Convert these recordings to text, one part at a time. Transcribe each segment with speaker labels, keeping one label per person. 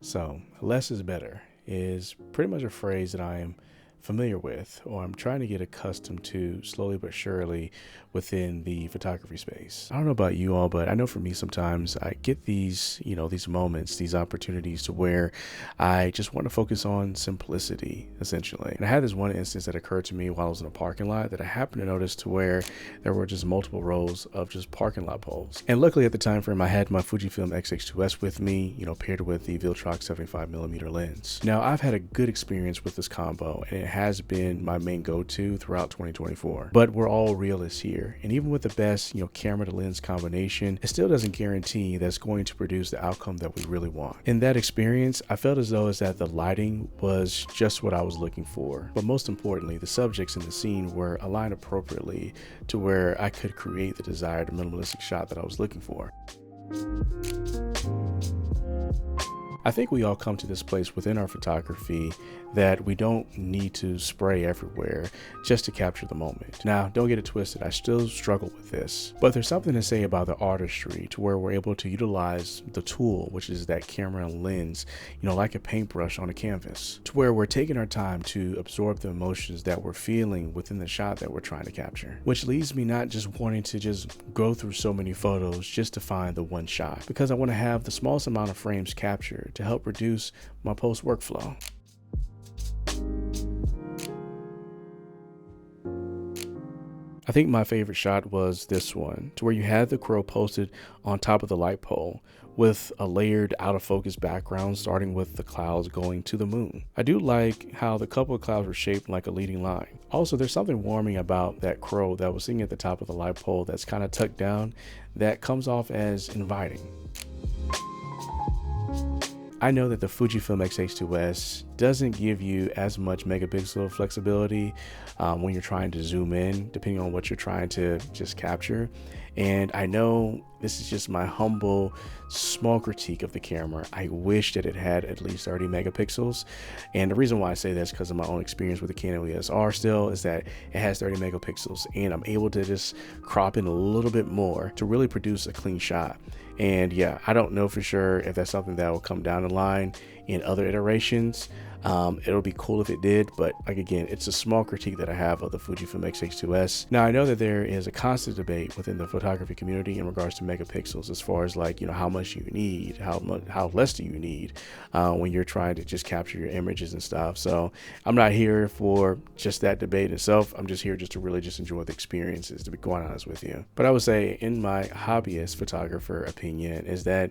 Speaker 1: So less is better is pretty much a phrase that I am familiar with, or I'm trying to get accustomed to slowly but surely within the photography space. I don't know about you all, but I know for me sometimes I get these, these moments, these opportunities to where I just want to focus on simplicity, essentially. And I had this one instance that occurred to me while I was in a parking lot that I happened to notice to where there were just multiple rows of just parking lot poles. And luckily at the time frame, I had my FujiFilm X-H2S with me, paired with the Viltrox 75mm lens. Now I've had a good experience with this combo, and it has been my main go-to throughout 2024, but we're all realists here, and even with the best camera to lens combination, it still doesn't guarantee that's going to produce the outcome that we really want. In that experience, I felt as though that the lighting was just what I was looking for, but most importantly, the subjects in the scene were aligned appropriately to where I could create the desired minimalistic shot that I was looking for. I think we all come to this place within our photography that we don't need to spray everywhere just to capture the moment. Now, don't get it twisted, I still struggle with this, but there's something to say about the artistry to where we're able to utilize the tool, which is that camera and lens, like a paintbrush on a canvas, to where we're taking our time to absorb the emotions that we're feeling within the shot that we're trying to capture, which leads me not just wanting to just go through so many photos just to find the one shot, because I want to have the smallest amount of frames captured to help reduce my post workflow. I think my favorite shot was this one, to where you had the crow posted on top of the light pole with a layered out of focus background starting with the clouds going to the moon. I do like how the couple of clouds were shaped like a leading line. Also, there's something warming about that crow that was sitting at the top of the light pole that's kind of tucked down that comes off as inviting. I know that the Fujifilm X-H2S doesn't give you as much megapixel flexibility when you're trying to zoom in, depending on what you're trying to just capture. And I know this is just my humble, small critique of the camera. I wish that it had at least 30 megapixels. And the reason why I say this because of my own experience with the Canon EOS R still is that it has 30 megapixels and I'm able to just crop in a little bit more to really produce a clean shot. And yeah, I don't know for sure if that's something that will come down the line in other iterations. It'll be cool if it did, but like again, it's a small critique that I have of the Fujifilm X-H2S. Now I know that there is a constant debate within the photography community in regards to megapixels, as far as like, how much you need, how less do you need when you're trying to just capture your images and stuff. So I'm not here for just that debate itself. I'm just here just to really just enjoy the experiences, to be quite honest with you. But I would say in my hobbyist photographer opinion is that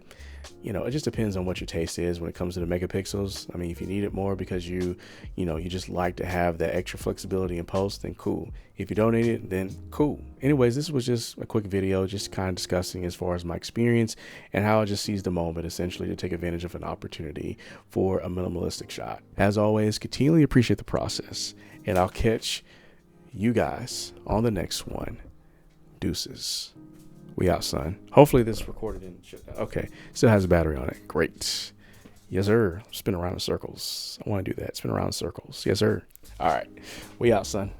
Speaker 1: it just depends on what your taste is when it comes to the megapixels. I mean, if you need it more because you just like to have that extra flexibility in post, then cool. If you don't need it, then cool. Anyways, this was just a quick video, just kind of discussing as far as my experience and how I just seized the moment essentially to take advantage of an opportunity for a minimalistic shot. As always, continually appreciate the process, and I'll catch you guys on the next one. Deuces. We out, son. Hopefully this recorded in shit. Okay, still has a battery on it. Great. Yes, sir. Spin around in circles. I want to do that. Spin around in circles. Yes, sir. All right. We out, son.